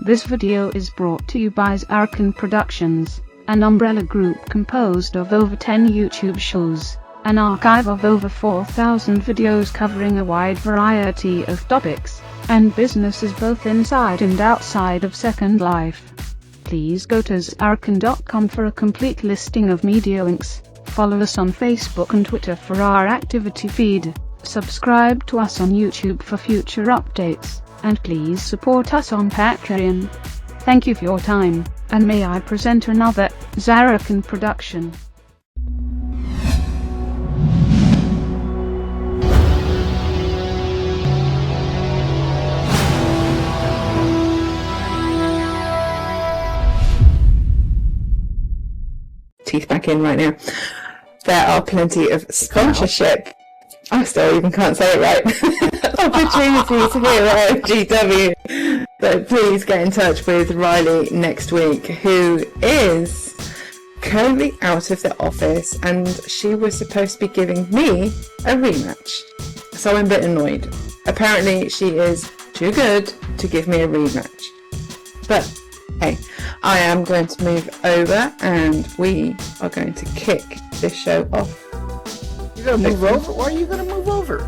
This video is brought to you by Zarrakan Productions, an umbrella group composed of over 10 YouTube shows, an archive of over 4,000 videos covering a wide variety of topics, and businesses both inside and outside of Second Life. Please go to zarrakan.com for a complete listing of media links. Follow us on Facebook and Twitter for our activity feed. Subscribe to us on YouTube for future updates, and please support us on Patreon. Thank you for your time, and may I present another Zarrakan production. Teeth back in right now. There are plenty of sponsorship. I still even can't say it right. Opportunities here at MGW. So please get in touch with Riley next week, who is currently out of the office, and she was supposed to be giving me a rematch. So I'm a bit annoyed. Apparently she is too good to give me a rematch. But hey, I am going to move over and we are going to kick this show off. You're going to move over? Why are you going to move over?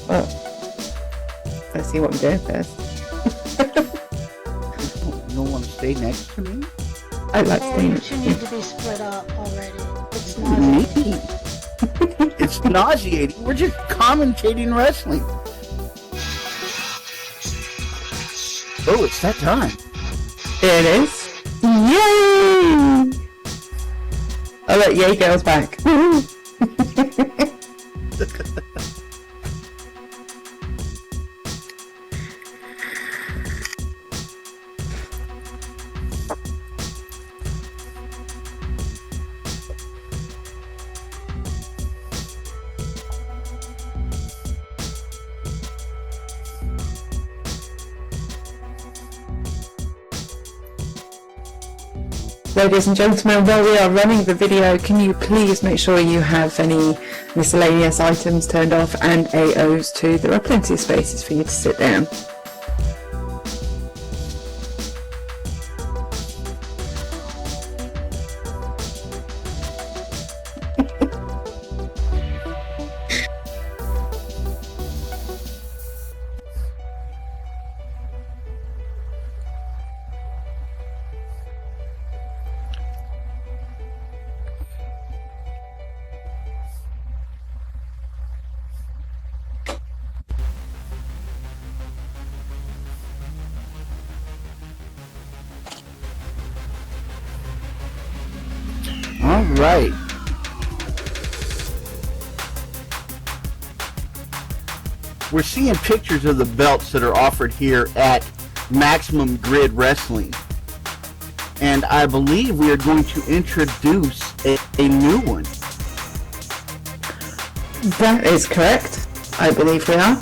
Well, let's see what I'm doing first. You don't want to stay next to me? I'd like to stay next to You you. need to be split up already. It's nauseating. It's nauseating. We're just commentating wrestling. Oh, it's that time. There it is. Yay! Oh look, Yay Girl's back. Ladies and gentlemen, while we are running the video, can you please make sure you have any miscellaneous items turned off and AOs too? There are plenty of spaces for you to sit down. All right. We're seeing pictures of the belts that are offered here at Maximum Grid Wrestling. And I believe we are going to introduce a new one. That is correct. I believe we are.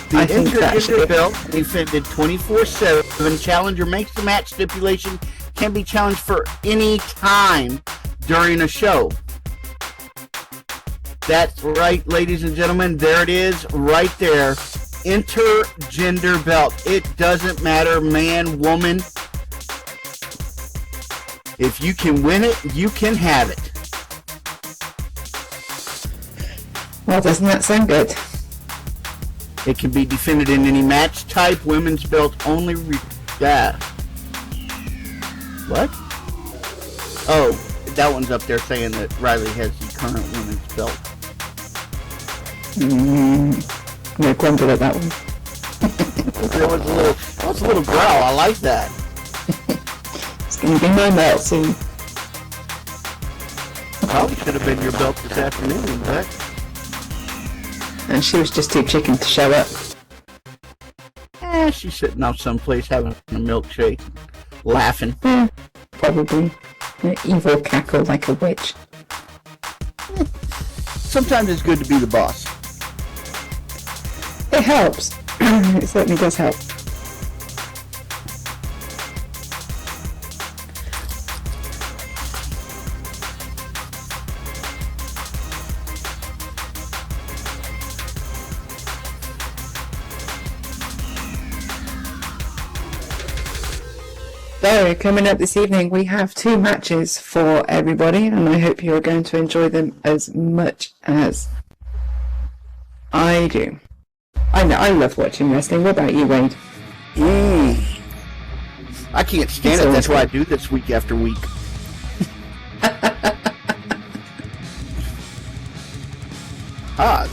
The Intergender belt, defended 24/7. Challenger makes the match stipulation, can be challenged for any time during a show. That's right, ladies and gentlemen. There it is, right there. Intergender belt. It doesn't matter, man, woman. If you can win it, you can have it. Well, doesn't that sound good? It can be defended in any match type. Women's belt only. What? Oh, that one's up there saying that Riley has the current women's belt. No grumble at that one. There was a little growl. I like that. It's going to be my belt soon. Probably should have been your belt this afternoon, but And she was just too chicken to show up. she's sitting out someplace having a milkshake, laughing. Probably. An evil cackle like a witch. Sometimes it's good to be the boss. It helps. It certainly does help. So, coming up this evening, we have 2 matches for everybody, and I hope you're going to enjoy them as much as I do. I know, I love watching wrestling. What about you, Wade? I can't stand it. That's why I do this week after week.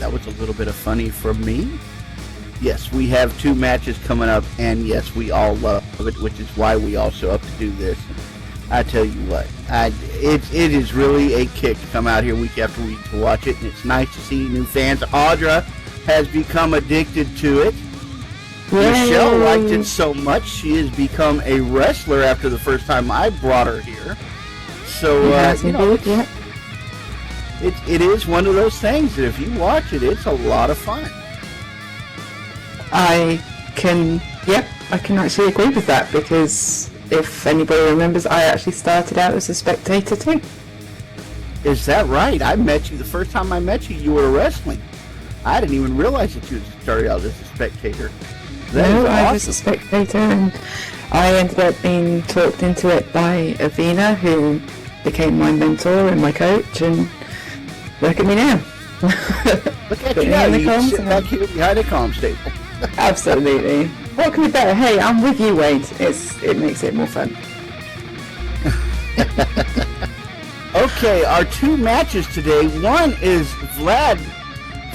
That was a little bit of funny from me. Yes, we have 2 matches coming up, and yes, we all love it, which is why we also up to do this. I tell you what, it is really a kick to come out here week after week to watch it, and it's nice to see new fans. Audra has become addicted to it. Michelle liked it so much, she has become a wrestler after the first time I brought her here. So, you know, it is one of those things that if you watch it, it's a lot of fun. I can actually agree with that, because if anybody remembers, I actually started out as a spectator too. Is that right? I met you, the first time I met you, you were wrestling. I didn't even realize that you started out as a spectator. No, I was a spectator, and I ended up being talked into it by Avina, who became my mentor and my coach, and look at me now. Look at you now, you sit back here behind a comm table. Absolutely. What can be better? Hey, I'm with you, Wade. It makes it more fun. Okay, our 2 matches today. One is Vlad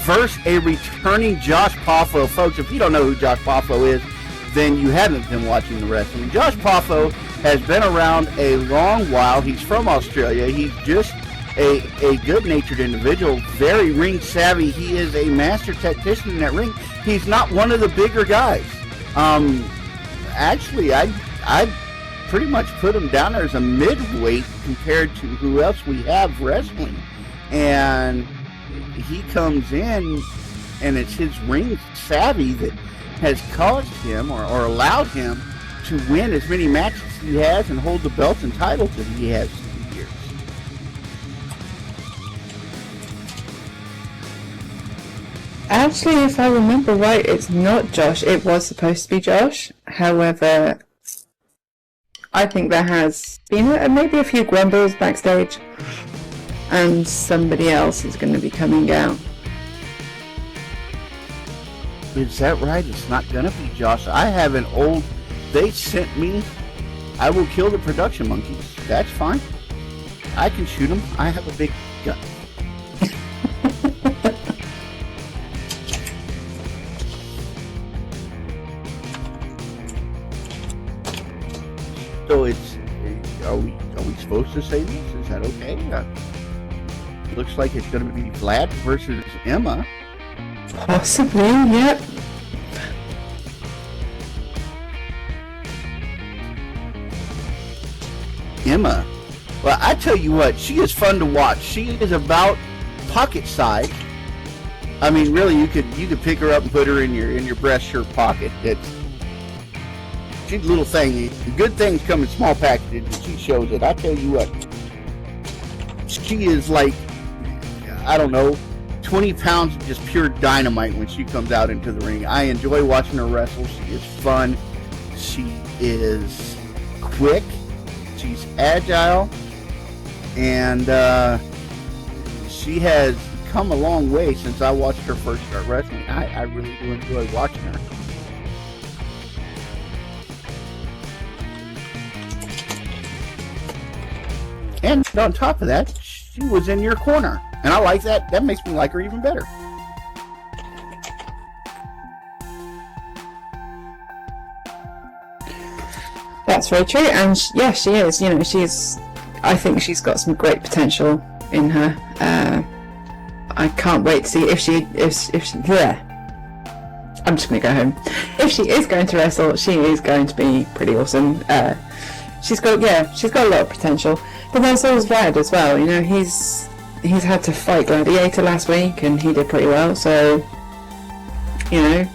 versus a returning Josh Poffo. Folks, if you don't know who Josh Poffo is, then you haven't been watching the wrestling. Josh Poffo has been around a long while. He's from Australia. He's just a good-natured individual, very ring savvy. He is a master tactician in that ring. He's not one of the bigger guys. Actually, I pretty much put him down there as a midweight compared to who else we have wrestling. And he comes in, and it's his ring savvy that has caused him or allowed him to win as many matches as he has and hold the belts and titles that he has for years. Actually, if I remember right, it's not Josh. It was supposed to be Josh. However, I think there has been maybe a few grumbles backstage, and somebody else is going to be coming out. Is that right? It's not going to be Josh. I have an old... They sent me... I will kill the production monkeys. That's fine. I can shoot them. I have a big gun. So it's... Are we supposed to say this? Is that okay? Looks like it's going to be Vlad versus Emma. Possibly, yep. Emma. Well, I tell you what, she is fun to watch. She is about pocket size. I mean, really, you could pick her up and put her in your breast shirt pocket. She's a little thing. Good things come in small packages, and she shows it. I tell you what, she is like, I don't know, 20 pounds of just pure dynamite when she comes out into the ring. I enjoy watching her wrestle. She is fun. She is quick. She's agile. And she has come a long way since I watched her first start wrestling. I really do enjoy watching her. And on top of that, she was in your corner. And I like that. That makes me like her even better. That's very true. And yeah, she is. You know, I think she's got some great potential in her. I can't wait to see if she yeah. I'm just going to go home. If she is going to wrestle, she is going to be pretty awesome. She's got a lot of potential. But then so is Vlad as well. You know, he's had to fight Gladiator last week, and he did pretty well. So, you know,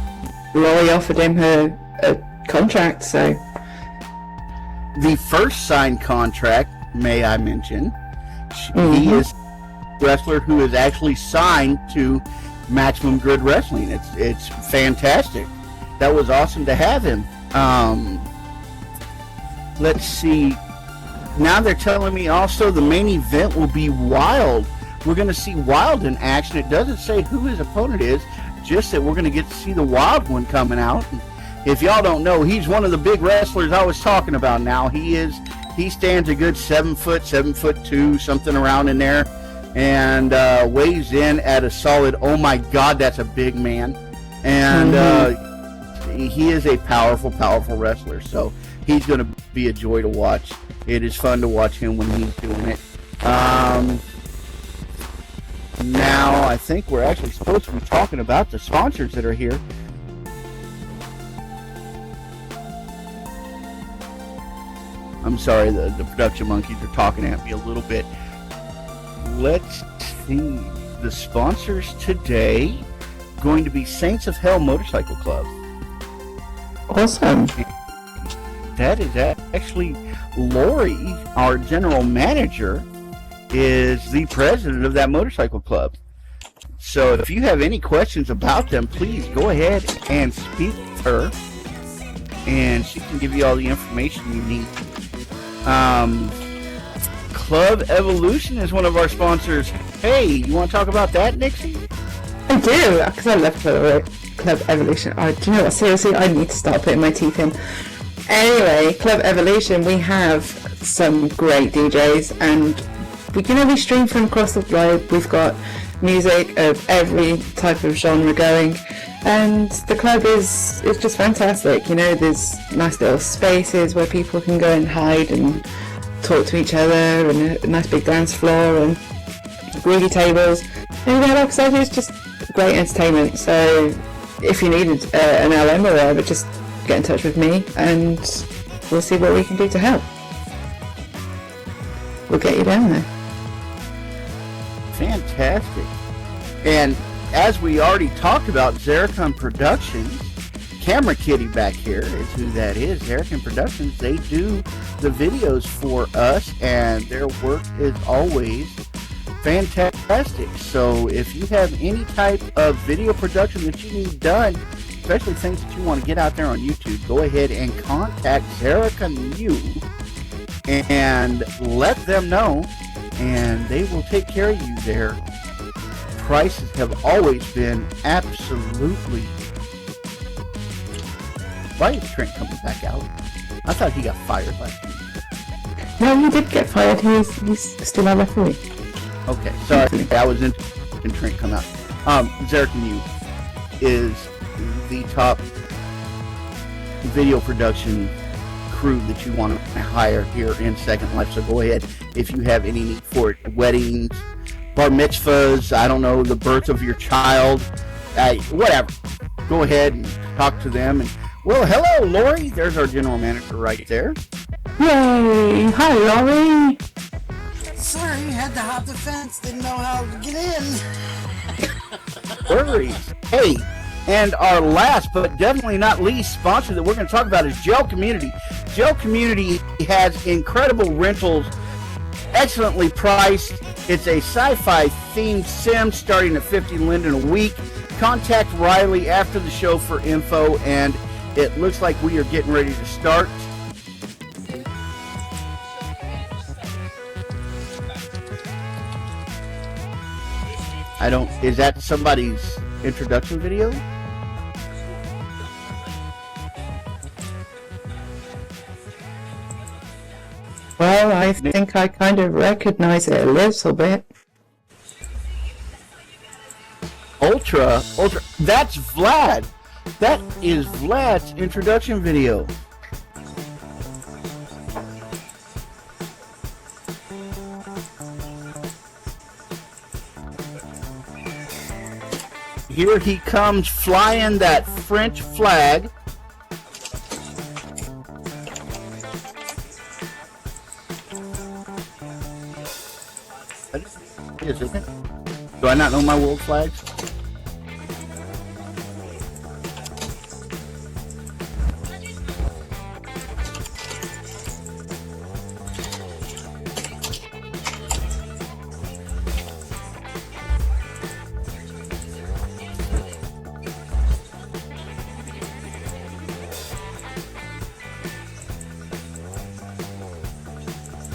Laurie offered him a contract. So the first signed contract, may I mention, he is a wrestler who is actually signed to Maximum Grid Wrestling. It's fantastic. That was awesome to have him. Let's see. Now they're telling me also the main event will be Wild. We're going to see Wild in action. It doesn't say who his opponent is, just that we're going to get to see the Wild one coming out. If y'all don't know, he's one of the big wrestlers I was talking about now. He stands a good 7 foot, 7'2", something around in there, and weighs in at a solid, oh my God, that's a big man. And he is a powerful, powerful wrestler. So he's going to be a joy to watch. It is fun to watch him when he's doing it. Now, I think we're actually supposed to be talking about the sponsors that are here. I'm sorry, the production monkeys are talking at me a little bit. Let's see. The sponsors today going to be Saints of Hell Motorcycle Club. Awesome. That is actually Lori, our general manager, is the president of that motorcycle club. So if you have any questions about them, please go ahead and speak with her, and she can give you all the information you need. Club Evolution is one of our sponsors. Hey, you want to talk about that, Nixie? I do, because I love Club Evolution. Do you know what? Seriously, I need to start putting my teeth in. Anyway, Club Evolution, we have some great DJs, and we stream from across the globe. We've got music of every type of genre going, and the club is just fantastic. You know, there's nice little spaces where people can go and hide and talk to each other, and a nice big dance floor and groovy tables. And like I said, it's just great entertainment. So if you needed an LM or whatever, just get in touch with me and we'll see what we can do to help. We'll get you down there. Fantastic. And as we already talked about, Zarrakan Productions, Camera Kitty back here is who that is. Zarrakan Productions, they do the videos for us, and their work is always fantastic. So if you have any type of video production that you need done, especially things that you want to get out there on YouTube, go ahead and contact Zarrakan and let them know, and they will take care of you there. Prices have always been absolutely... Why is Trent coming back out? I thought he got fired last week. No, he did get fired. He's still our referee. Okay, sorry. I was in Trent come out. Zarrakan is the top video production crew that you want to hire here in Second Life. So go ahead if you have any need for it. Weddings, bar mitzvahs, I don't know, the birth of your child, whatever. Go ahead and talk to them. And well, hello, Lori. There's our general manager right there. Yay! Hi, Lori. Sorry, had to hop the fence. Didn't know how to get in. Worries. Hey, and our last but definitely not least sponsor that we're going to talk about is Gel Community. Gel Community has incredible rentals, excellently priced. It's a sci-fi themed sim starting at 50 Linden a week. Contact Riley after the show for info, and it looks like we are getting ready to start. Is that somebody's introduction video? Well, I think I kind of recognize it a little bit. Ultra, that's Vlad. That is Vlad's introduction video. Here he comes flying that French flag. Isn't it? Do I not know my world flags?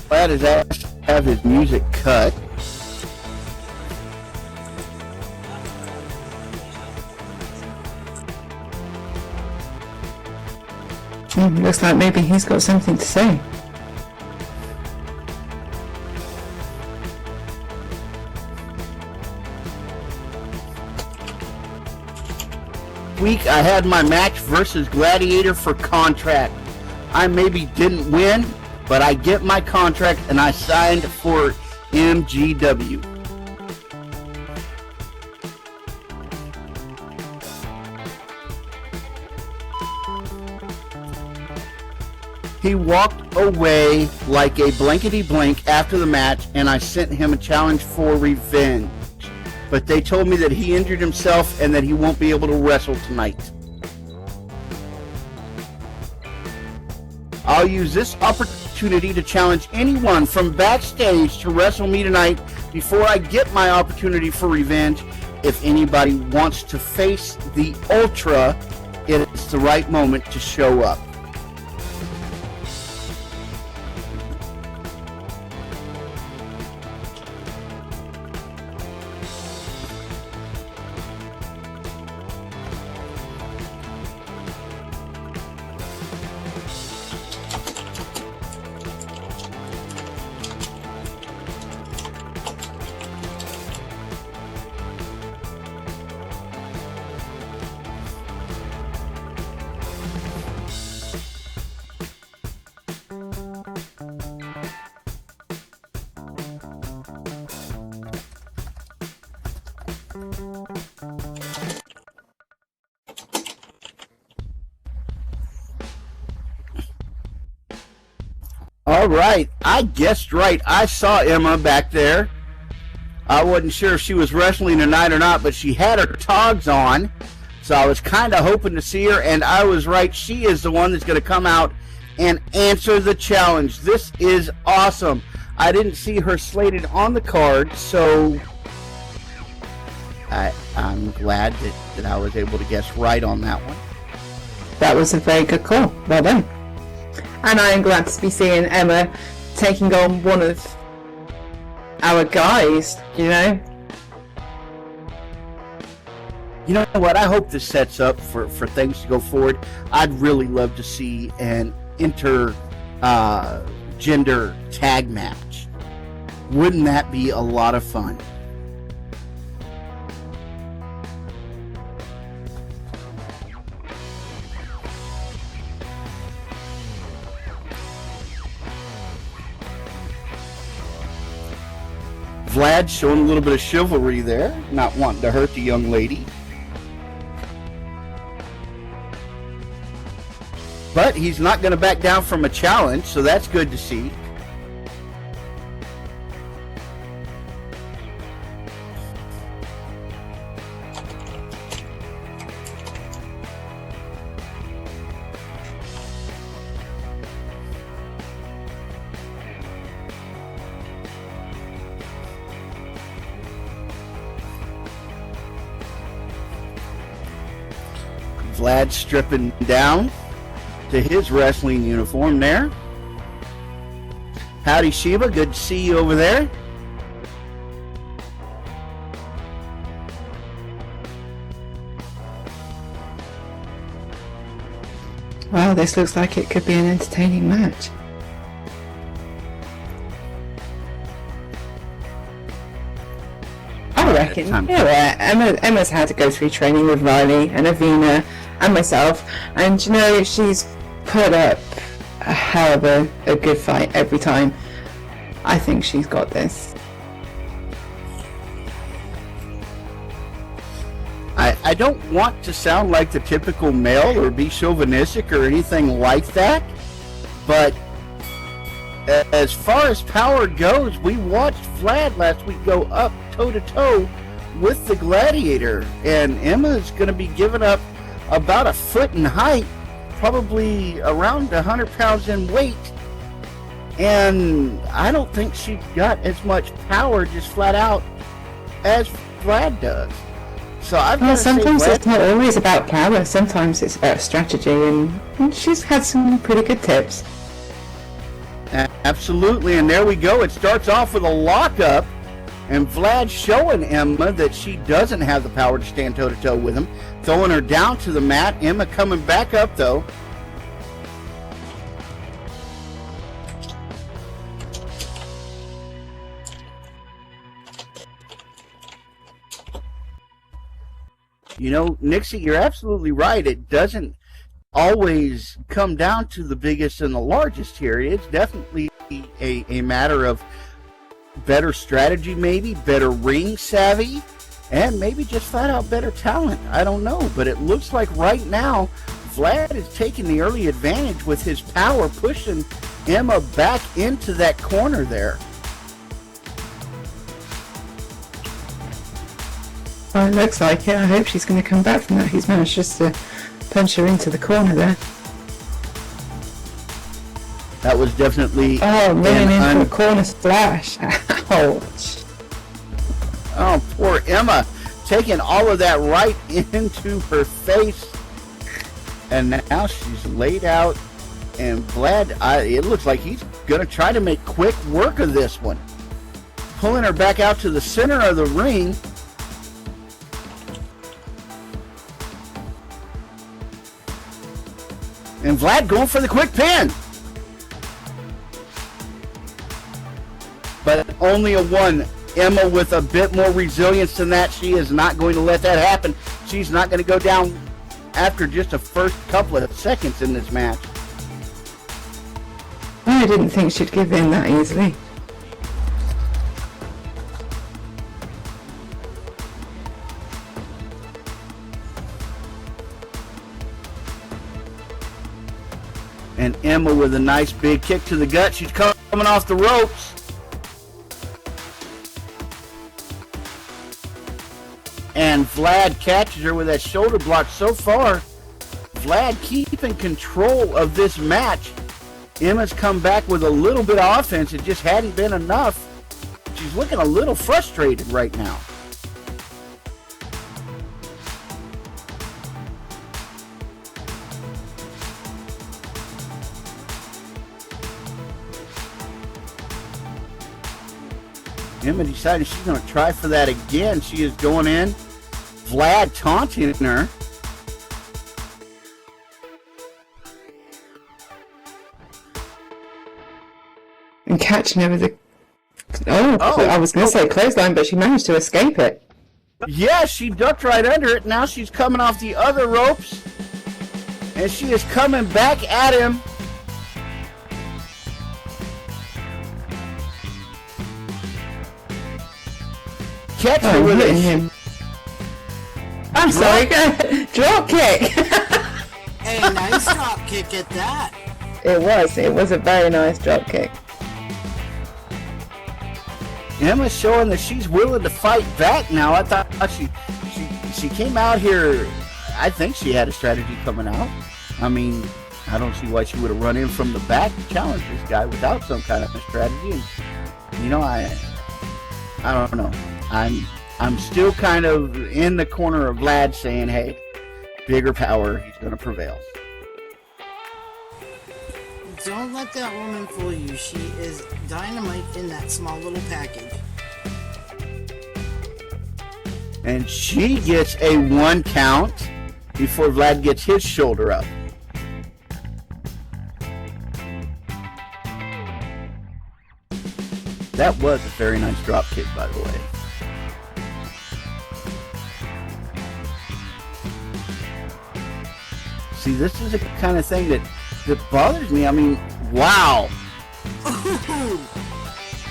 Vlad has asked to have his music cut. Looks like maybe he's got something to say. Week I had my match versus Gladiator for contract. I maybe didn't win, but I get my contract and I signed for MGW. He walked away like a blankety blank after the match, and I sent him a challenge for revenge. But they told me that he injured himself and that he won't be able to wrestle tonight. I'll use this opportunity to challenge anyone from backstage to wrestle me tonight before I get my opportunity for revenge. If anybody wants to face the Ultra, it's the right moment to show up. All right, I guessed right. I saw Emma back there. I wasn't sure if she was wrestling tonight or not, but she had her togs on, so I was kind of hoping to see her, and I was right. She is the one that's going to come out and answer the challenge. This is awesome. I didn't see her slated on the card, so I'm glad that I was able to guess right on that one. That was a very good call. Well done. And I am glad to be seeing Emma taking on one of our guys, you know? You know what? I hope this sets up for things to go forward. I'd really love to see an gender tag match. Wouldn't that be a lot of fun? Vlad showing a little bit of chivalry there, not wanting to hurt the young lady. But he's not going to back down from a challenge, so that's good to see. Vlad stripping down to his wrestling uniform there. Howdy Sheba, good to see you over there. Wow, this looks like it could be an entertaining match. I reckon, Emma's had to go through training with Riley and Avina and myself, and you know, she's put up a hell of a good fight every time. I think she's got this. I don't want to sound like the typical male or be chauvinistic or anything like that, but as far as power goes, we watched Vlad last week go up toe-to-toe with the Gladiator, and Emma's going to be giving up about a foot in height, probably around 100 pounds in weight, and I don't think she got as much power just flat out as Vlad does. So sometimes it's not always about power, sometimes it's about strategy, and she's had some pretty good tips. Absolutely, and there we go. It starts off with a lockup, and Vlad showing Emma that she doesn't have the power to stand toe-to-toe with him, throwing her down to the mat. Emma coming back up, though. You know, Nixie, you're absolutely right. It doesn't always come down to the biggest and the largest here. It's definitely a matter of better strategy, maybe, better ring savvy, and maybe just flat out better talent. I don't know, but it looks like right now Vlad is taking the early advantage with his power, pushing Emma back into that corner there. Well, it looks like it. I hope she's going to come back from that. He's managed just to punch her into the corner there. That was definitely... Oh, running into a corner splash. Ouch. Oh, poor Emma. Taking all of that right into her face. And now she's laid out. And Vlad, it looks like he's going to try to make quick work of this one. Pulling her back out to the center of the ring. And Vlad going for the quick pin. But only a one. Emma with a bit more resilience than that. She is not going to let that happen. She's not going to go down after just the first couple of seconds in this match. I didn't think she'd give in that easily. And Emma with a nice big kick to the gut. She's coming off the ropes. And Vlad catches her with that shoulder block. So far, Vlad keeping control of this match. Emma's come back with a little bit of offense. It just hadn't been enough. She's looking a little frustrated right now. Emma decided she's going to try for that again. She is going in. Vlad taunting her. And catching her with a... Oh, I was going to say clothesline, but she managed to escape it. Yeah, she ducked right under it. Now she's coming off the other ropes. And she is coming back at him. Catch her with him. I'm sorry, drop kick. Hey, nice drop kick at that. It was a very nice drop kick. Emma's showing that she's willing to fight back now. I thought she came out here. I think she had a strategy coming out. I mean, I don't see why she would have run in from the back to challenge this guy without some kind of a strategy. And, you know, I don't know. I'm still kind of in the corner of Vlad saying, hey, bigger power, he's going to prevail. Don't let that woman fool you. She is dynamite in that small little package. And she gets a 1 count before Vlad gets his shoulder up. That was a very nice drop kick, by the way. See, this is the kind of thing that bothers me. I mean, wow.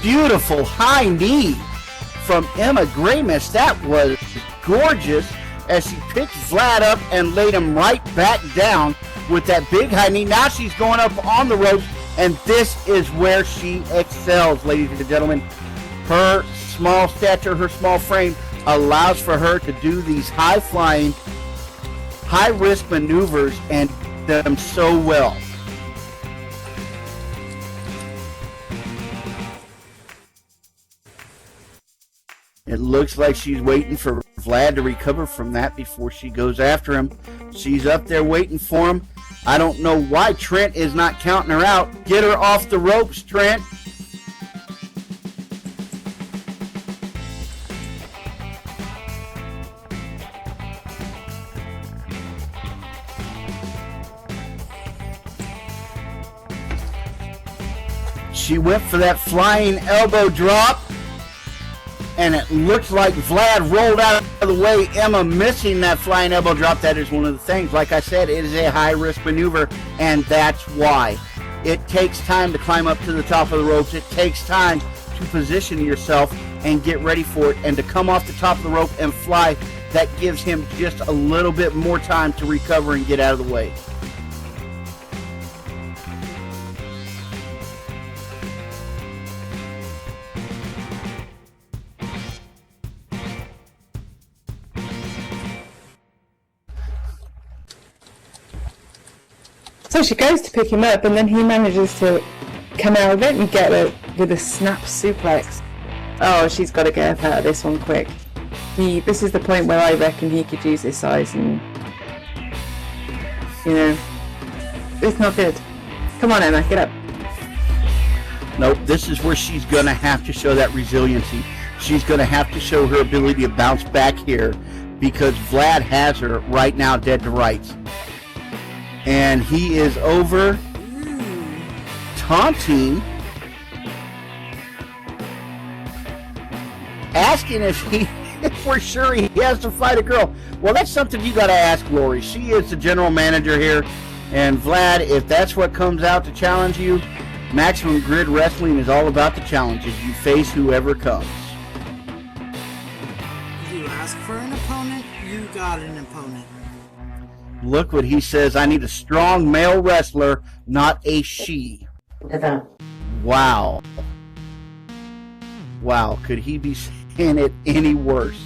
Beautiful high knee from Emma Graymus. That was gorgeous as she picked Vlad up and laid him right back down with that big high knee. Now she's going up on the ropes, and this is where she excels, ladies and gentlemen. Her small stature, her small frame allows for her to do these high-flying, high-risk maneuvers and them so well. It looks like she's waiting for Vlad to recover from that before she goes after him. She's up there waiting for him. I don't know why Trent is not counting her out. Get her off the ropes, Trent. She went for that flying elbow drop, and it looked like Vlad rolled out of the way. Emma missing that flying elbow drop. That is one of the things. Like I said, it is a high-risk maneuver, and that's why. It takes time to climb up to the top of the ropes. It takes time to position yourself and get ready for it, and to come off the top of the rope and fly, that gives him just a little bit more time to recover and get out of the way. So she goes to pick him up, and then he manages to come out of it and get it with a snap suplex. Oh, she's got to get out of this one quick. This is the point where I reckon he could use his size, and you know, it's not good. Come on, Emma, get up. Nope, this is where she's going to have to show that resiliency. She's going to have to show her ability to bounce back here, because Vlad has her right now dead to rights. And he is over, taunting, asking if we're sure he has to fight a girl. Well, that's something you got to ask Lori. She is the general manager here. And Vlad, if that's what comes out to challenge you, Maximum Grid Wrestling is all about the challenges. You face whoever comes. You ask for an opponent, you got an opponent. Look what he says. I need a strong male wrestler, not a she. Wow. Wow. Could he be saying it any worse?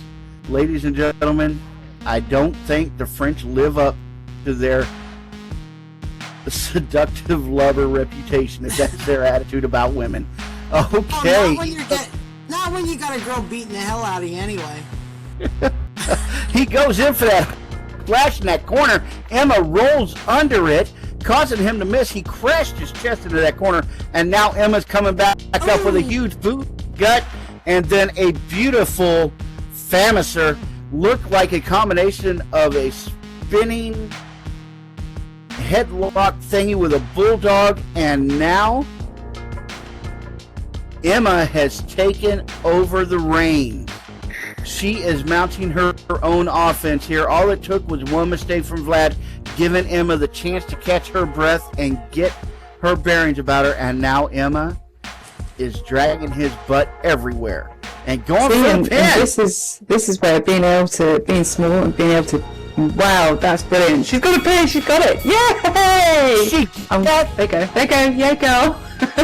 Ladies and gentlemen, I don't think the French live up to their seductive lover reputation, if that's their attitude about women. Okay. Oh, not when you got a girl beating the hell out of you anyway. He goes in for that splash in that corner. Emma rolls under it, causing him to miss. He crashed his chest into that corner, and now Emma's coming back up with a huge boot gut, and then a beautiful Famisser. Looked like a combination of a spinning headlock thingy with a bulldog, and now Emma has taken over the reins. She is mounting her own offense here. All it took was one mistake from Vlad, giving Emma the chance to catch her breath and get her bearings about her. And now Emma is dragging his butt everywhere and going for the pin. And this is where being small and being able to. Wow, that's brilliant. She's got a pin. She's got it. Yay! There you go. Yeah, girl.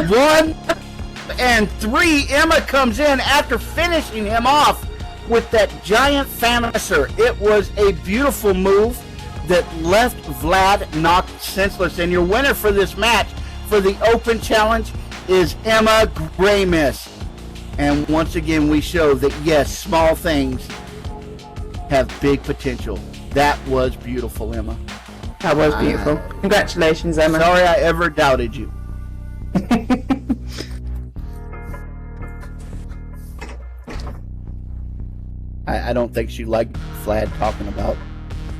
1 and 3. Emma comes in after finishing him off with that giant Famisser. It was a beautiful move that left Vlad knocked senseless. And your winner for this match, for the Open Challenge, is Emma Graymiss. And once again, we show that, yes, small things have big potential. That was beautiful, Emma. That was beautiful. Congratulations, Emma. Sorry I ever doubted you. I don't think she liked Vlad talking about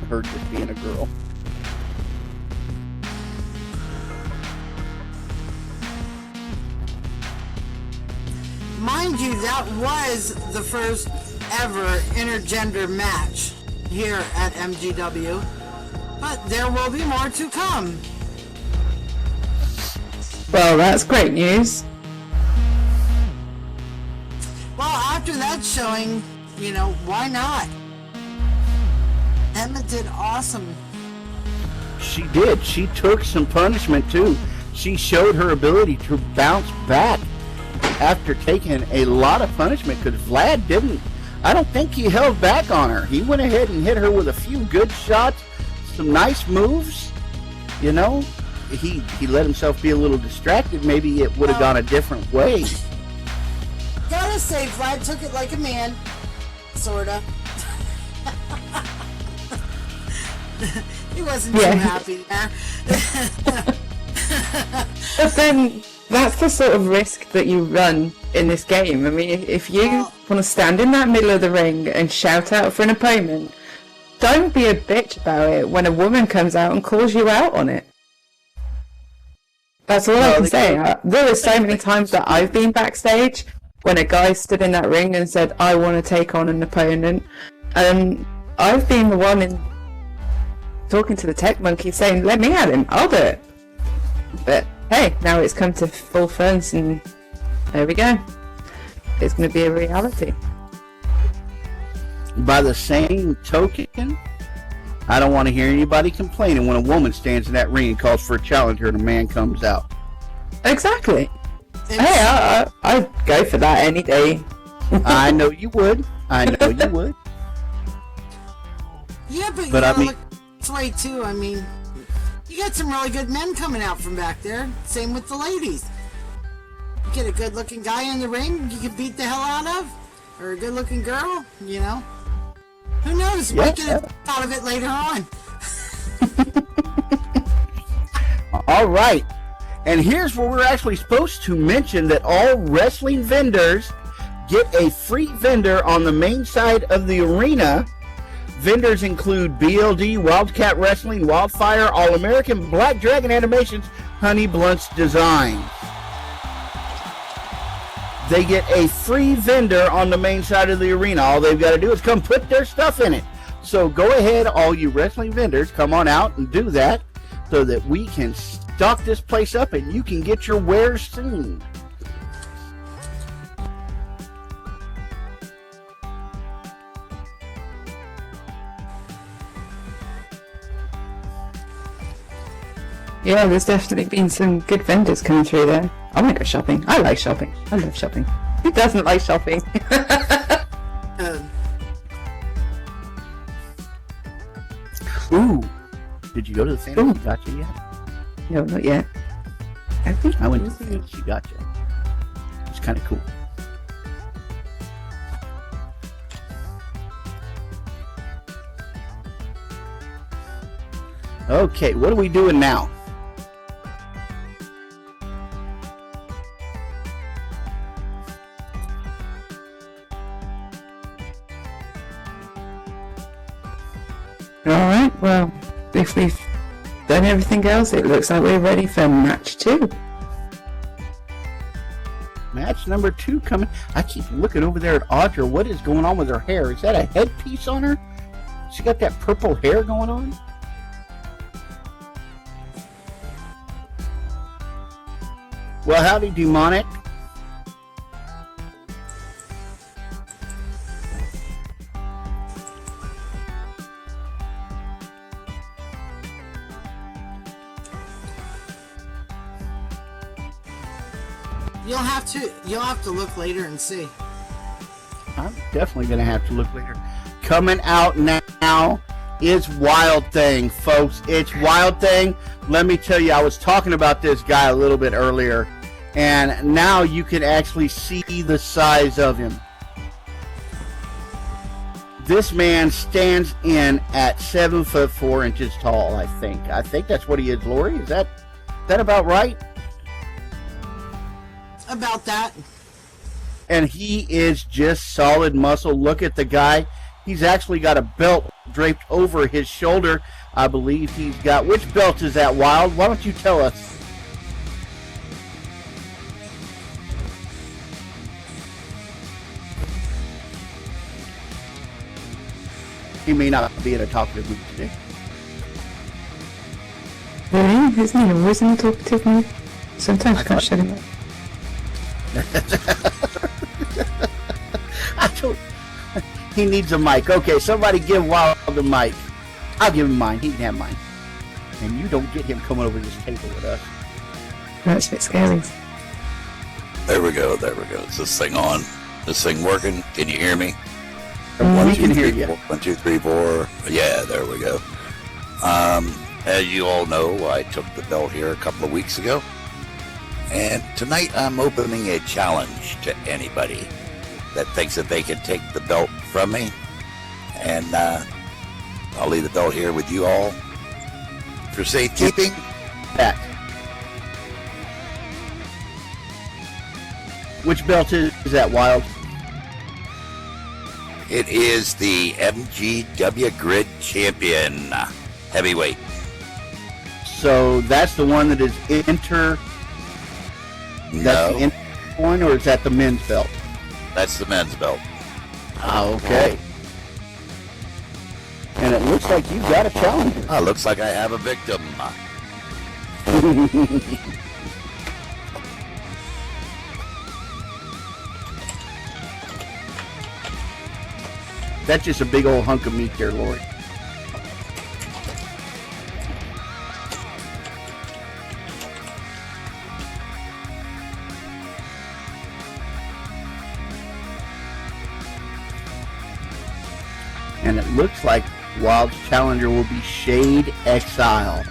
her just being a girl. Mind you, that was the first ever intergender match here at MGW, but there will be more to come. Well, that's great news. Well, after that showing, you know, why not? Emma did awesome. She did. She took some punishment too. She showed her ability to bounce back after taking a lot of punishment, because Vlad didn't. I don't think he held back on her. He went ahead and hit her with a few good shots, some nice moves. You know, he let himself be a little distracted. Maybe it would have gone a different way. Gotta say, Vlad took it like a man. Sorta. He wasn't too happy there. But then, that's the sort of risk that you run in this game. I mean, if you want to stand in that middle of the ring and shout out for an opponent, don't be a bitch about it when a woman comes out and calls you out on it. That's all I can say. There were so many times that I've been backstage when a guy stood in that ring and said, I want to take on an opponent. And I've been the one in talking to the tech monkey saying, let me at him, I'll do it. But hey, now it's come to full fronts and there we go. It's going to be a reality. By the same token, I don't want to hear anybody complaining when a woman stands in that ring and calls for a challenger and a man comes out. Exactly. Hey, I'd go for that any day. I know you would. I know you would. Yeah, but you I gotta mean, look this way too. I mean, you got some really good men coming out from back there. Same with the ladies. You get a good-looking guy in the ring you can beat the hell out of, or a good-looking girl, you know. Who knows? Yeah, Might get out of it later on. all right. And here's where we're actually supposed to mention that all wrestling vendors get a free vendor on the main side of the arena. Vendors include BLD, Wildcat Wrestling, Wildfire, All-American, Black Dragon Animations, Honey Blunt's Design. They get a free vendor on the main side of the arena. All they've got to do is come put their stuff in it. So go ahead, all you wrestling vendors, come on out and do that so that we can stock this place up and you can get your wares seen. Yeah, there's definitely been some good vendors coming through there. I want to go shopping. I like shopping. I love shopping. Who doesn't like shopping? Ooh. Did you go to the Fantasy Gotcha yet? No, not yet. I went to the Fantasy Gotcha. It's kind of cool. Okay, what are we doing now? Alright, well, if we've done everything else, it looks like we're ready for match 2. Match number 2 coming. I keep looking over there at Audra. What is going on with her hair? Is that a headpiece on her? She got that purple hair going on? Well, howdy, Demonic. You'll have to look later and see. I'm definitely going to have to look later. Coming out now is Wild Thing, folks. It's Wild Thing. Let me tell you, I was talking about this guy a little bit earlier, and now you can actually see the size of him. This man stands in at 7'4" tall, I think. I think that's what he is, Lori. Is that about right? About that. And he is just solid muscle. Look at the guy. He's actually got a belt draped over his shoulder. I believe he's got... Which belt is that, Wild? Why don't you tell us? He may not be in a talkative mood today. Really? Isn't he always in a talkative mood? Sometimes I can't shut him up. He needs a mic. Okay, somebody give Wild the mic. I'll give him mine. He can have mine. And you don't get him coming over this table with us. That's a bit scary. There we go. Is this thing on? This thing working? Can you hear me? We can hear you. 1, 2, 3, 4. Yeah, there we go. As you all know, I took the belt here a couple of weeks ago. And tonight I'm opening a challenge to anybody that thinks that they can take the belt from me and I'll leave the belt here with you all for safekeeping. That. Which belt is that, Wild? It is the MGW Grid Champion Heavyweight. So that's the one that is No, That's the inter one, or is that the men's belt? that's the men's belt. Okay. And it looks like you've got a challenger. Looks like I have a victim. That's just a big old hunk of meat there, Lori. And it looks like Wild's challenger will be Shade Exile.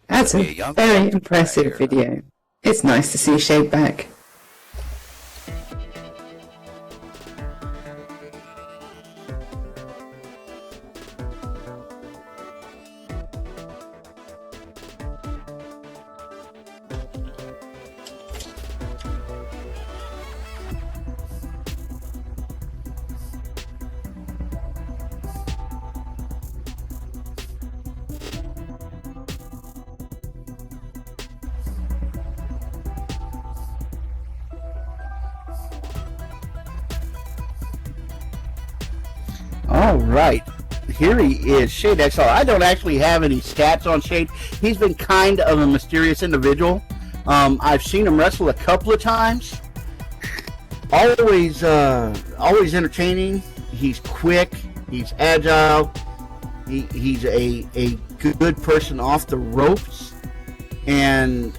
That's Be a a young very one impressive here. video. It's nice to see Shade back. All right. Here he is, Shade XL. I don't actually have any stats on Shade. He's been kind of a mysterious individual. I've seen him wrestle a couple of times. Always entertaining. He's quick. He's agile. He's a good person off the ropes. And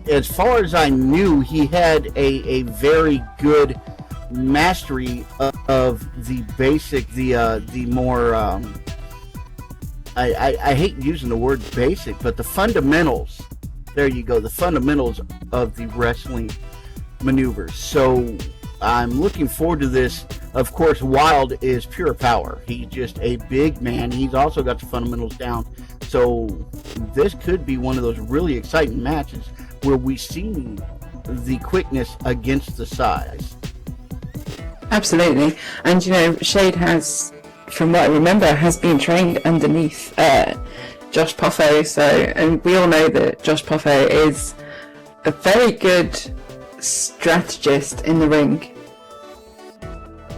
as far as I knew, he had a very good mastery of the basic, the more I hate using the word basic, but the fundamentals. There you go, the fundamentals of the wrestling maneuvers. So I'm looking forward to this. Of course, Wild is pure power. He's just a big man. He's also got the fundamentals down. So this could be one of those really exciting matches where we see the quickness against the size. Absolutely. And you know, Shade has, from what I remember, has been trained underneath Josh Poffo. So, and we all know that Josh Poffo is a very good strategist in the ring.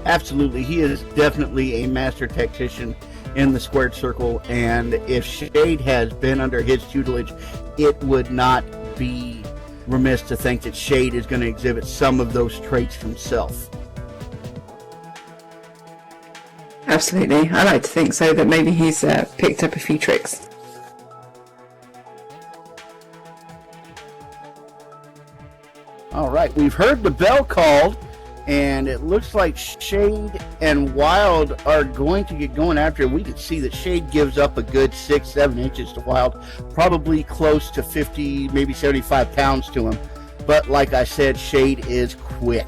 Absolutely. He is definitely a master tactician in the squared circle. And if Shade has been under his tutelage, it would not be remiss to think that Shade is going to exhibit some of those traits himself. Absolutely. I like to think so, that maybe he's picked up a few tricks. All right, we've heard the bell called, and it looks like Shade and Wild are going to get going after it. We can see that Shade gives up a good 6-7 inches to Wild, probably close to 50, maybe 75 pounds to him. But like I said, Shade is quick.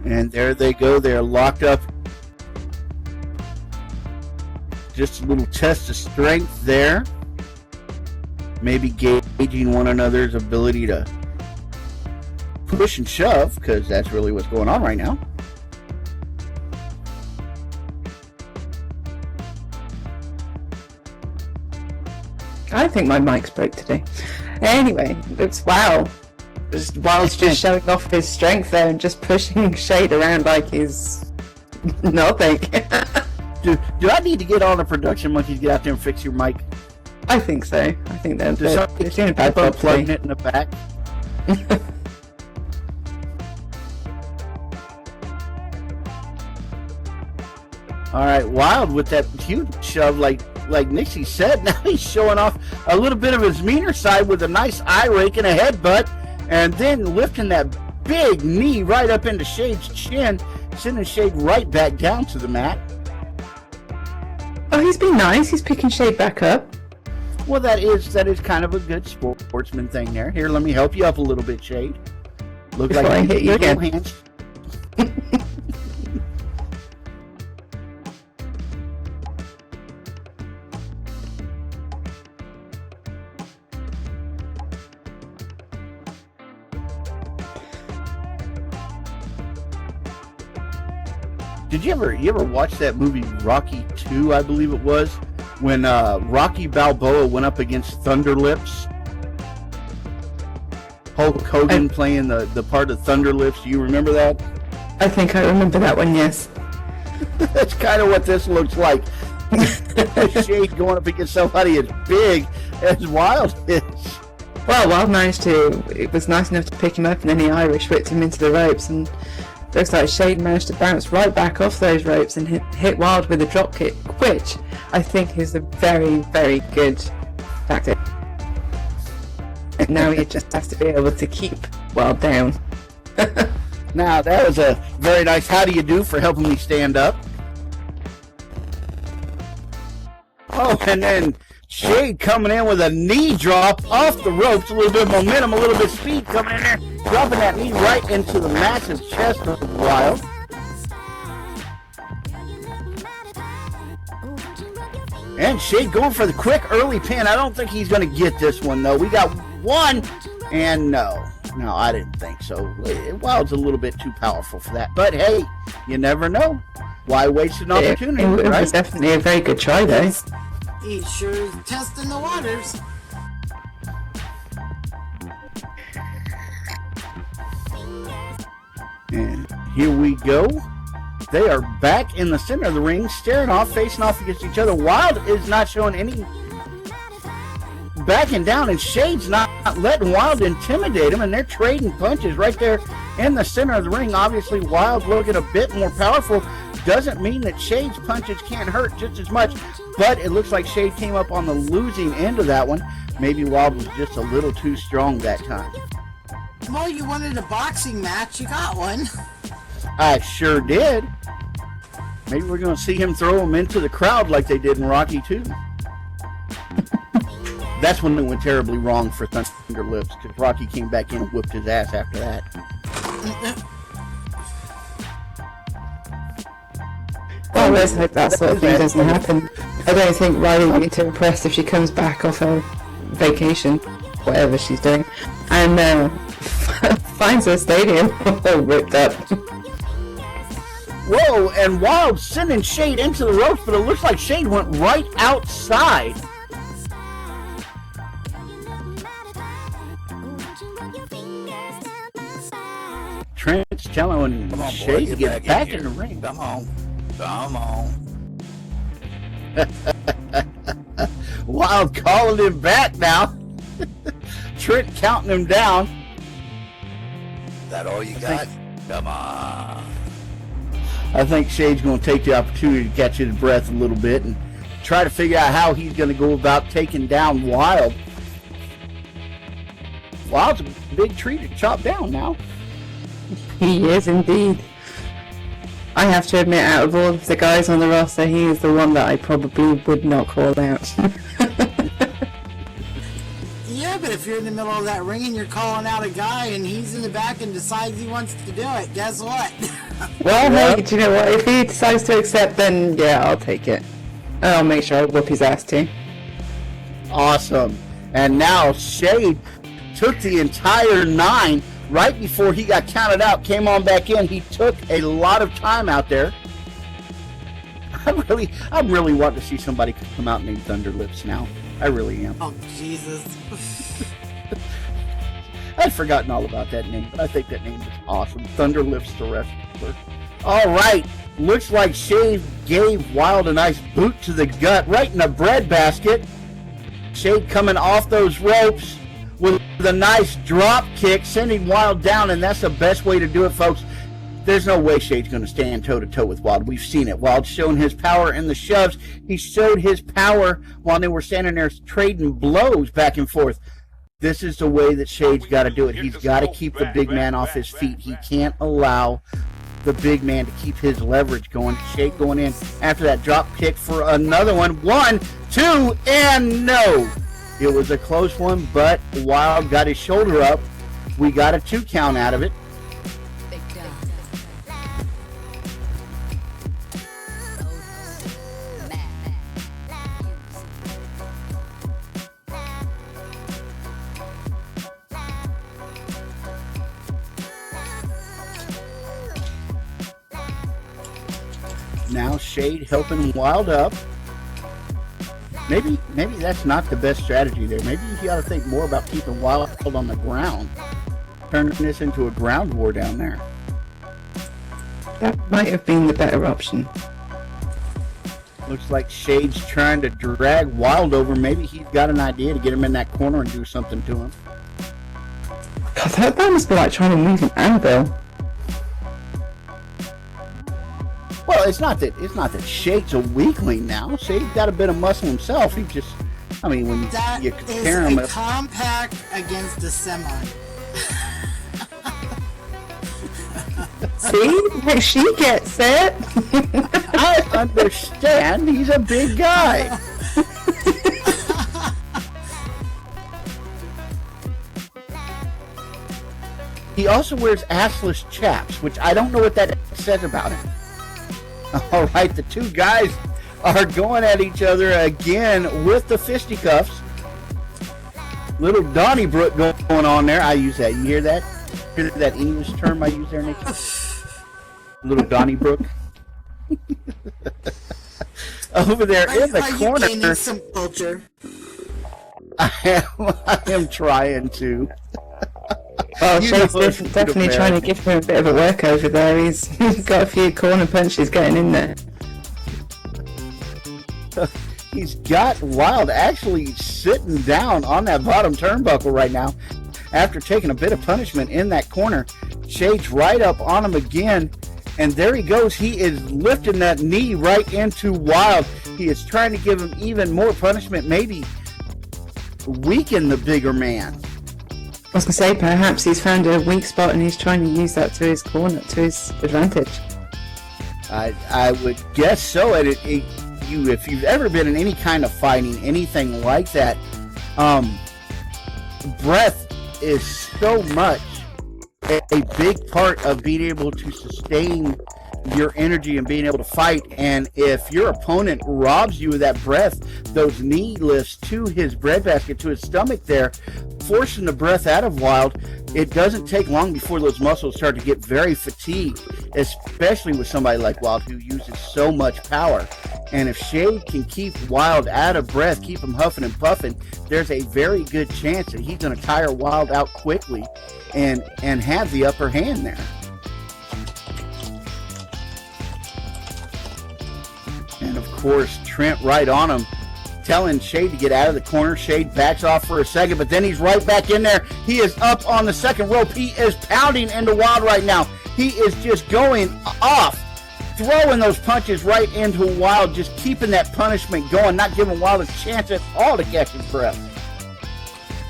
And there they go. They're locked up. Just a little test of strength there. Maybe gauging one another's ability to push and shove, because that's really what's going on right now. I think my mic's broke today. Anyway, wow. Wild's just showing off his strength there and just pushing Shade around like he's nothing. Do I need to get on a production monkey to get out there and fix your mic? I think so. I think they're Does somebody doing a bad keep job unplugging today. it in the back? All right, Wild with that huge shove, like Nixie said. Now he's showing off a little bit of his meaner side with a nice eye rake and a headbutt, and then lifting that big knee right up into Shade's chin, sending Shade right back down to the mat. Oh, he's been nice. He's picking Shade back up. Well, that is kind of a good sportsman thing there. Here, let me help you up a little bit, Shade. Look Before I like hit you again. hands. Did you ever watch that movie Rocky 2, I believe it was, when Rocky Balboa went up against Thunder Lips? Hulk Hogan playing the part of Thunder Lips. Do you remember that? I think I remember that one, yes. That's kind of what this looks like. Shade going up against somebody as big as Wild is. Well, Wild managed to. It was nice enough to pick him up, and then he Irish whipped him into the ropes, and looks like Shade managed to bounce right back off those ropes and hit Wild with a drop kick, which I think is a very, very good tactic. And now he just has to be able to keep Wild down. Now, that was a very nice how do you do for helping me stand up. Oh, and then Shade coming in with a knee drop off the ropes, a little bit of momentum, a little bit of speed coming in there, dropping that knee right into the massive chest of Wild. And Shade going for the quick early pin. I don't think he's going to get this one, though. We got one, and no, I didn't think so. Wild's a little bit too powerful for that. But hey, you never know. Why waste an opportunity, It right? was definitely a very good try, though. He sure is testing the waters. And here we go. They are back in the center of the ring, staring off, facing off against each other. Wild is not showing any backing down, and Shade's not letting Wild intimidate him, and they're trading punches right there in the center of the ring. Obviously, Wild looking a bit more powerful. Doesn't mean that Shade's punches can't hurt just as much, but it looks like Shade came up on the losing end of that one. Maybe Wild was just a little too strong that time. Well, you wanted a boxing match, you got one. I sure did. Maybe we're going to see him throw him into the crowd like they did in Rocky 2. That's when it went terribly wrong for Thunder Lips, because Rocky came back in and whipped his ass after that. Well, let's hope that sort of thing doesn't happen. I don't think Riley will be too impressed if she comes back off her vacation, whatever she's doing, and finds her stadium all ripped up. Whoa, and Wild sending Shade into the ropes, but it looks like Shade went right outside. Trent's telling Shade to get back in the ring. Come on. Wild calling him back now. Trent counting him down. Is that all you got? Come on. I think Shade's going to take the opportunity to catch his breath a little bit and try to figure out how he's going to go about taking down Wild. Wild's a big tree to chop down now. He is indeed. I have to admit, out of all of the guys on the roster, he is the one that I probably would not call out. Yeah, but if you're in the middle of that ring and you're calling out a guy and he's in the back and decides he wants to do it, guess what? Well, hey, do you know what? If he decides to accept, then yeah, I'll take it. And I'll make sure I whip his ass too. Awesome. And now Shade took the entire 9 right before he got counted out, came on back in. He took a lot of time out there. I'm really wanting to see somebody come out named Thunder Lips now. I really am. Oh, Jesus. I'd forgotten all about that name, but I think that name is awesome. Thunder lifts the wrestler. All right. Looks like Shade gave Wild a nice boot to the gut right in the breadbasket. Shade coming off those ropes with a nice drop kick, sending Wild down, and that's the best way to do it, folks. There's no way Shade's going to stand toe-to-toe with Wild. We've seen it. Wild's shown his power in the shoves. He showed his power while they were standing there trading blows back and forth. This is the way that Shade's got to do it. He's got to keep the big man off his feet. He can't allow the big man to keep his leverage going. Shade going in after that drop kick for another one. 1, 2, and no. It was a close one, but Wild got his shoulder up. We got a 2 count out of it. Now Shade helping Wild up. Maybe that's not the best strategy there. Maybe you got to think more about keeping Wild on the ground, turning this into a ground war down there. That might have been the better option. Looks like Shade's trying to drag Wild over. Maybe he's got an idea to get him in that corner and do something to him. God, that must be like trying to move an anvil. Well, it's not that Shade's a weakling now. Shade's got a bit of muscle himself. He just, I mean, when you compare him, that is a compact against a semi. See, like she gets it. I understand. He's a big guy. He also wears assless chaps, which I don't know what that says about him. All right, the two guys are going at each other again with the fisticuffs. Little Donnybrook going on there. I use that. You hear that? Hear that English term I use there, Nick? Little Donnybrook. Over there in the corner. You gaining some culture. I am trying to. Well, Shade's definitely trying to give him a bit of a work over there. He's got a few corner punches getting in there. He's got Wild actually sitting down on that bottom turnbuckle right now after taking a bit of punishment in that corner. Shade's right up on him again, and there he goes. He is lifting that knee right into Wild. He is trying to give him even more punishment, maybe weaken the bigger man. I was going to say, perhaps he's found a weak spot and he's trying to use that to his corner, to his advantage. I would guess so. And if you've ever been in any kind of fighting, anything like that, breath is so much a big part of being able to sustain your energy and being able to fight. And if your opponent robs you of that breath, those knee lifts to his breadbasket, to his stomach there, forcing the breath out of Wild, it doesn't take long before those muscles start to get very fatigued, especially with somebody like Wild who uses so much power. And if Shade can keep Wild out of breath, keep him huffing and puffing, there's a very good chance that he's going to tire Wild out quickly and have the upper hand there. And of course, Trent right on him, telling Shade to get out of the corner. Shade backs off for a second, but then he's right back in there. He is up on the second rope. He is pounding into Wild right now. He is just going off, throwing those punches right into Wild, just keeping that punishment going, not giving Wild a chance at all to catch his breath.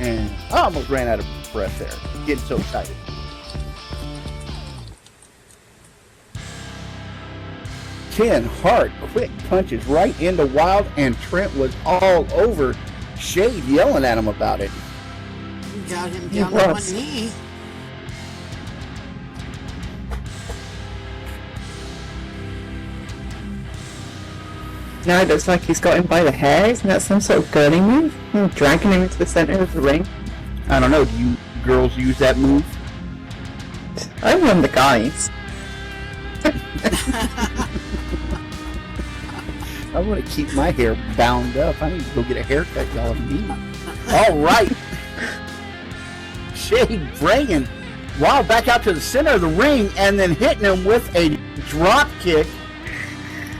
And I almost ran out of breath there, getting so excited. Ten hard, quick punches right into Wild, and Trent was all over Shade, yelling at him about it. You got him down on one knee. Now it looks like he's got him by the hair. Isn't that some sort of girly move? Dragging him into the center of the ring. I don't know. Do you girls use that move? I run the guys. I want to keep my hair bound up. I need to go get a haircut, y'all. All right. Shade bringing Wild back out to the center of the ring and then hitting him with a drop kick.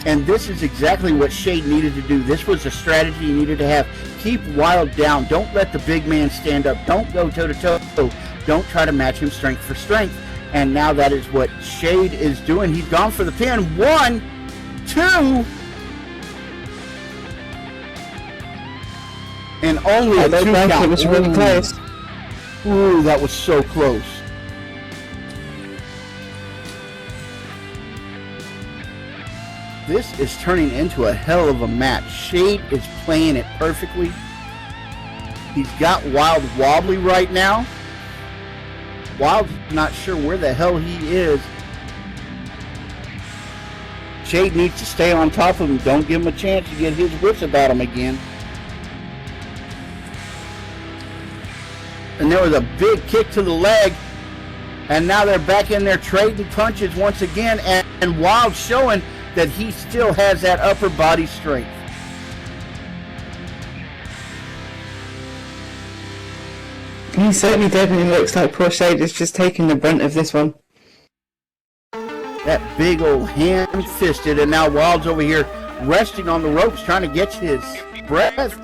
And this is exactly what Shade needed to do. This was a strategy he needed to have. Keep Wild down. Don't let the big man stand up. Don't go toe-to-toe. Don't try to match him strength for strength. And now that is what Shade is doing. He's gone for the pin. 1, 2. And only a 2 count. It was really close. Ooh, that was so close. This is turning into a hell of a match. Shade is playing it perfectly. He's got Wild wobbly right now. Wild's not sure where the hell he is. Shade needs to stay on top of him. Don't give him a chance to get his wits about him again. And there was a big kick to the leg. And now they're back in there trading punches once again. And Wild showing that he still has that upper body strength. He certainly definitely looks like poor Shade is just taking the brunt of this one. That big old hand-fisted, and now Wild's over here resting on the ropes trying to get his breath.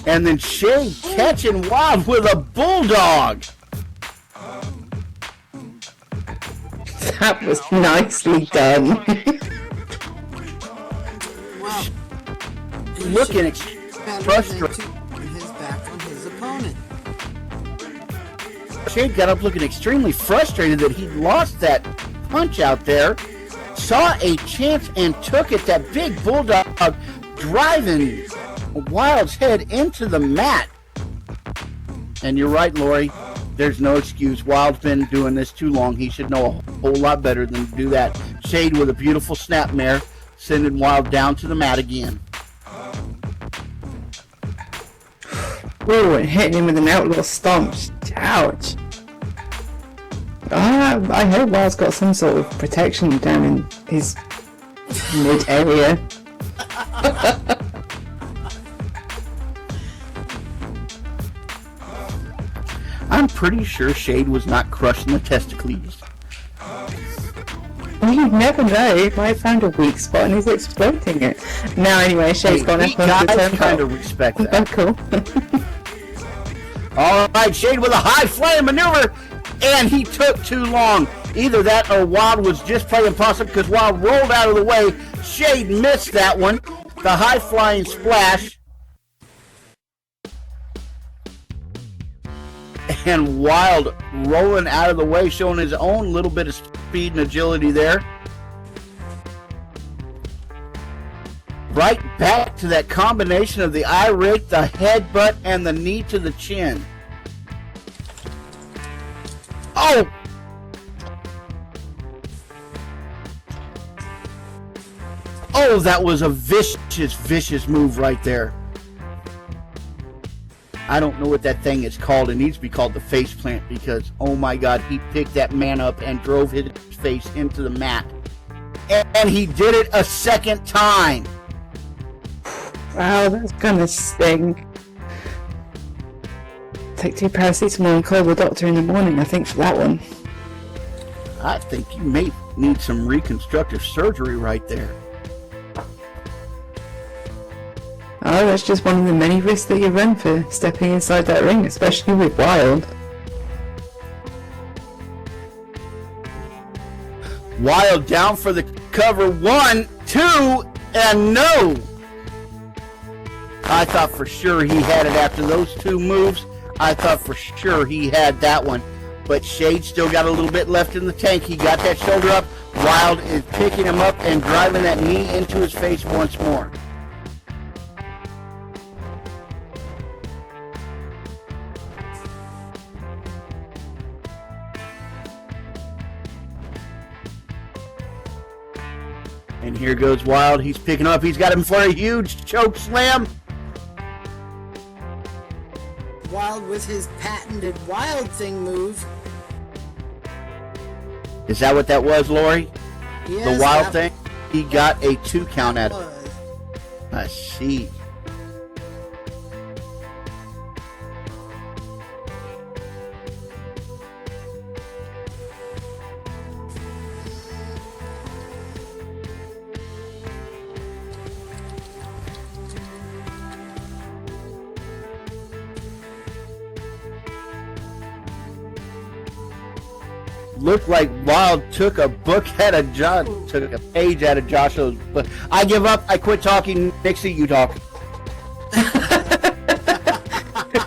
And then Shade catching Wild with a bulldog. That was nicely done. Wow. Looking frustrated. His back on his opponent. Shade got up looking extremely frustrated that he lost that punch out there. Saw a chance and took it. That big bulldog driving Wild's head into the mat. And you're right, Lori. There's no excuse. Wild's been doing this too long. He should know a whole lot better than to do that. Shade with a beautiful snapmare, sending Wild down to the mat again. Ooh, and hitting him with an outlaw stomp. Ouch. I hope Wild's got some sort of protection down in his mid area. I'm pretty sure Shade was not crushing the testicles. You never know. He might have found a weak spot and he's exploiting it. Now, anyway, Shade's gone up on the turn. Kind of respect that. Oh, cool. All right, Shade with a high flying maneuver, and he took too long. Either that or Wild was just playing possum because Wild rolled out of the way. Shade missed that one. The high flying splash. And Wild rolling out of the way, showing his own little bit of speed and agility there. Right back to that combination of the eye rake, the headbutt, and the knee to the chin. Oh! Oh, that was a vicious, vicious move right there. I don't know what that thing is called. It needs to be called the face plant because, oh my God, he picked that man up and drove his face into the mat. And he did it a second time. Wow, that's gonna sting. Take 2 paracetamol and call the doctor in the morning, I think, for that one. I think you may need some reconstructive surgery right there. Oh, that's just one of the many risks that you run for stepping inside that ring, especially with Wild. Wild down for the cover. 1, 2, and no! I thought for sure he had it after those 2 moves. I thought for sure he had that one. But Shade still got a little bit left in the tank. He got that shoulder up. Wild is picking him up and driving that knee into his face once more. And here goes Wild. He's picking up. He's got him for a huge choke slam. Wild with his patented Wild Thing move. Is that what that was, Lori? Yes, The wild that thing? He got a 2 count at it. was. I see. Looked like Wild took a book out of Josh, took a page out of Joshua's book. I give up. I quit talking. Nixie, you talk.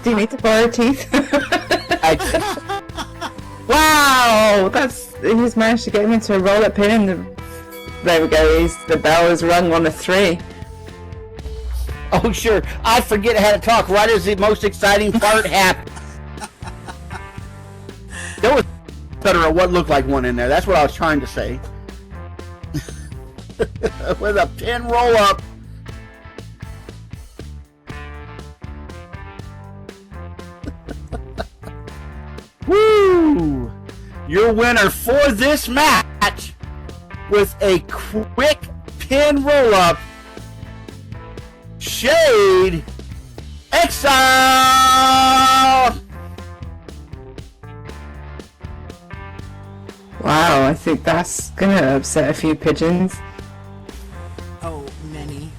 Do you need to borrow teeth? Wow, he's managed to get him into a roll-up pin, and there we go. The bell is rung on a 3. Oh, sure. I forget how to talk right as the most exciting part happens. There was better at what looked like one in there. That's what I was trying to say. With a pin roll up. Woo! Your winner for this match with a quick pin roll up, Shade Exile! Wow, I think that's gonna upset a few pigeons. Oh, many.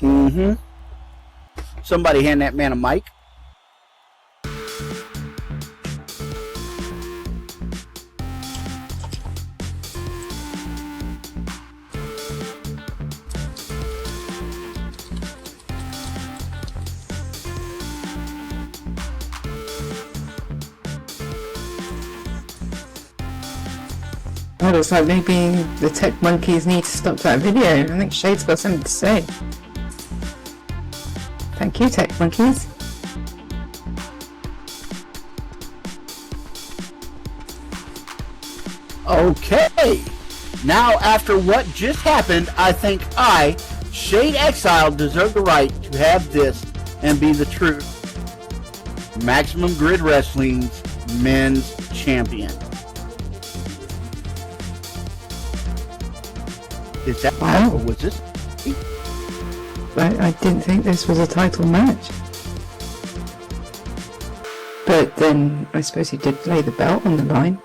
Mm-hmm. Somebody hand that man a mic. Oh, looks like maybe the tech monkeys need to stop that video. I think Shade's got something to say. Thank you, tech monkeys. Okay. Now, after what just happened, I think Shade Exile, deserve the right to have this and be the true Maximum Grid Wrestling's men's champion. Is that Wow. or was this? I didn't think this was a title match. But then, I suppose he did lay the belt on the line.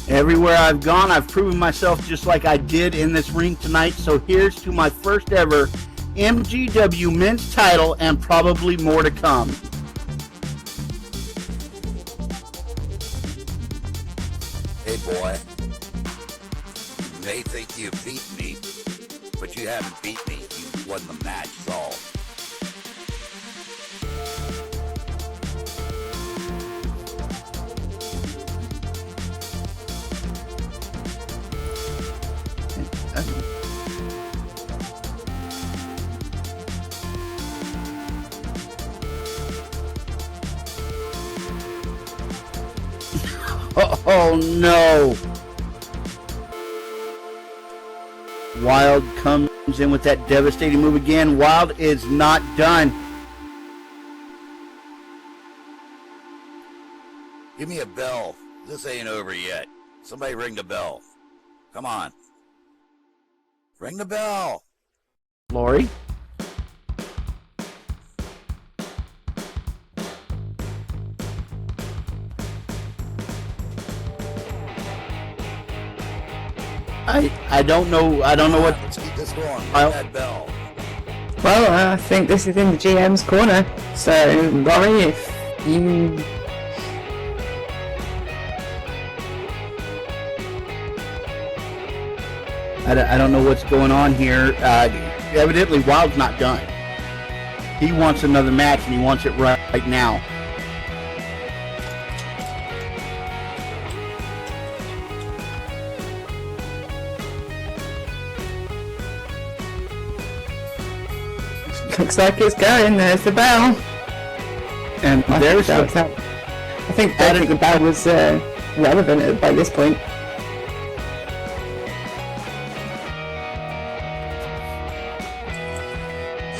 Everywhere I've gone, I've proven myself just like I did in this ring tonight. So here's to my first ever MGW men's title and probably more to come. Hey boy, you may think you beat me, but you haven't beat me. You won the match, is all. Oh no! Wild comes in with that devastating move again. Wild is not done. Give me a bell. This ain't over yet. Somebody ring the bell. Come on. Ring the bell. Lori? I don't know what. Let's keep this going. Ring I'll- that bell. Well, I think this is in the GM's corner. So, Laurie, if you... I don't know what's going on here. Evidently, Wild's not done. He wants another match, and he wants it right now. Looks like it's going. There's the bell. And there's I think the bell was relevant by this point.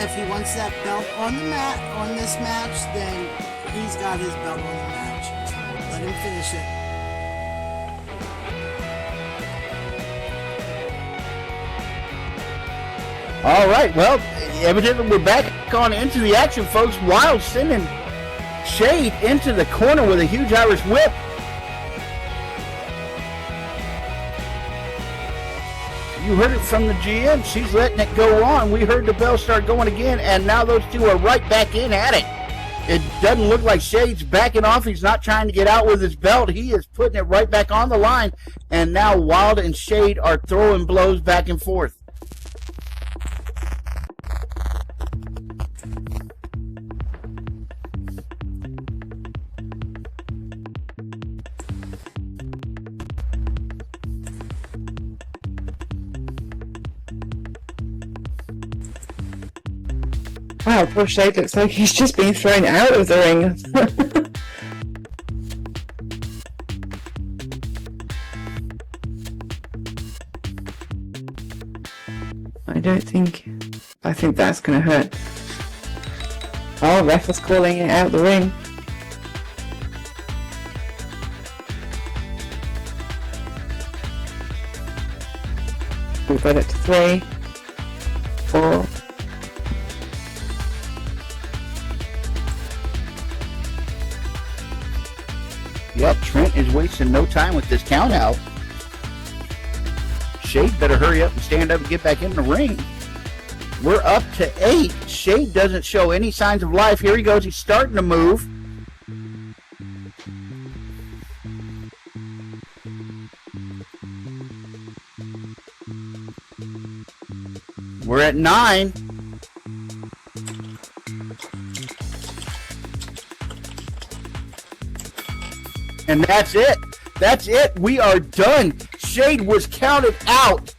if he wants that belt on the mat on this match, then he's got his belt on the match. Let him finish it. All right, well, evidently we're back on into the action, folks. Wild sending Shade into the corner with a huge Irish whip. You heard it from the GM. She's letting it go on. We heard the bell start going again, and now those two are right back in at it. It doesn't look like Shade's backing off. He's not trying to get out with his belt. He is putting it right back on the line, and now Wild and Shade are throwing blows back and forth. Wow, poor Shade looks like he's just been thrown out of the ring. I think that's going to hurt. Oh, ref is calling it out the ring. We've got it to 3, 4. Yep, Trent is wasting no time with this count out. Shade better hurry up and stand up and get back in the ring. We're up to 8. Shade doesn't show any signs of life. Here he goes. He's starting to move. We're at 9. And that's it. That's it. We are done. Shade was counted out.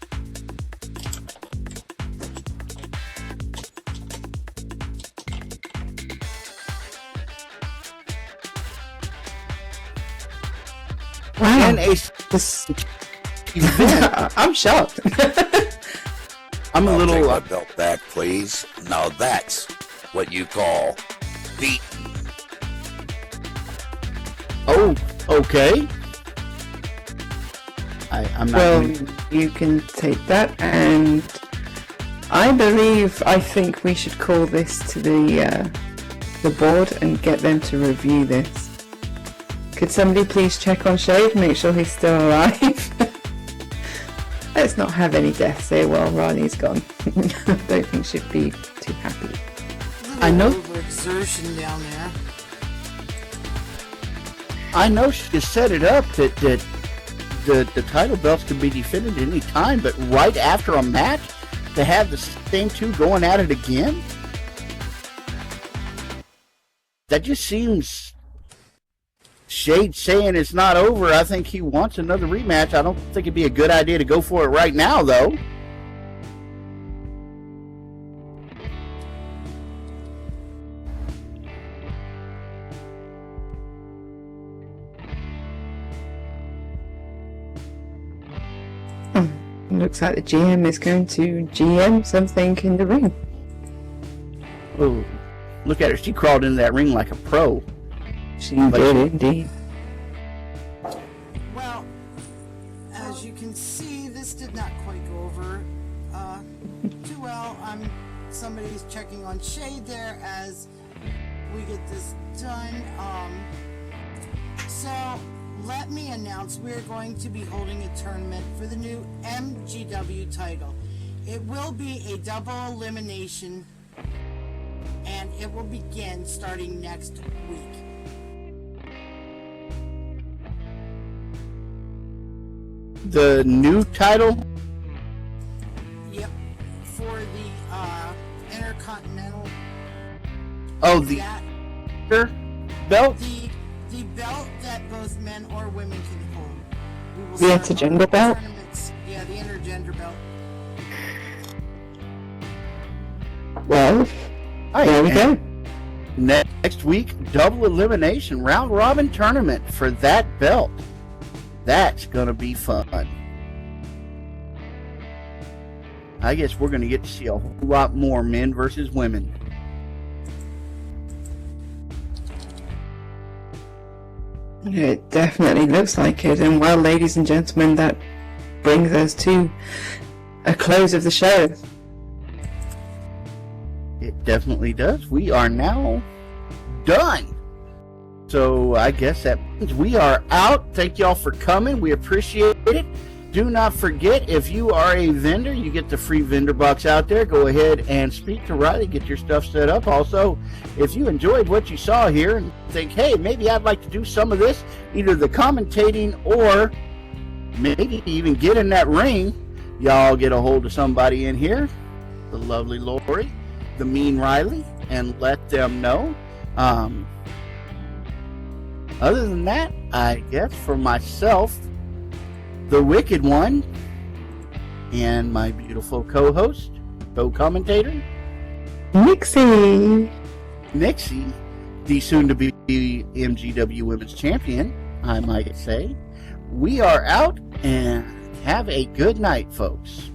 Wow. And I'm shocked. I'm a I'll little. take my belt back, please. Now that's what you call beaten. Oh, okay. I'm not. Well, gonna- you can take that, and I think we should call this to the board and get them to review this. Could somebody please check on Shade, make sure he's still alive? Let's not have any deaths here while Riley's gone. I don't think she'd be too happy. I know. Overexertion down there. I know she just set it up that the title belts can be defended at any time, but right after a match, to have the same two going at it again, that just seems. Shade saying it's not over. I think he wants another rematch. I don't think it'd be a good idea to go for it right now, though. Looks like the GM is going to GM something in the ring. Oh, look at her. She crawled into that ring like a pro. She did indeed. Well, as you can see, this did not quite go over too well. Somebody's checking on Shade there as we get this done. So let me announce we're going to be holding a tournament for the new MGW title. It will be a double elimination, and it will begin starting next week. The new title? Yep, for the Intercontinental. Oh, the That, belt? the belt that both men or women can hold. We will The start intergender holding belt? tournaments. Yeah, the intergender belt. Well, there we go. Next week, double elimination round robin tournament for that belt. That's gonna be fun. I guess we're going to get to see a whole lot more men versus women. It definitely looks like it. And well, ladies and gentlemen, that brings us to a close of the show. It definitely does. We are now done. So I guess that means we are out. Thank y'all for coming. We appreciate it. Do not forget, if you are a vendor, you get the free vendor box out there. Go ahead and speak to Riley, get your stuff set up. Also, if you enjoyed what you saw here and think, hey, maybe I'd like to do some of this, either the commentating or maybe even get in that ring, y'all get a hold of somebody in here, the lovely Lori, the mean Riley, and let them know. Other than that, I guess for myself, the Wicked One, and my beautiful co-host, co-commentator, Nixie, the soon-to-be MGW Women's Champion, I might say. We are out, and have a good night, folks.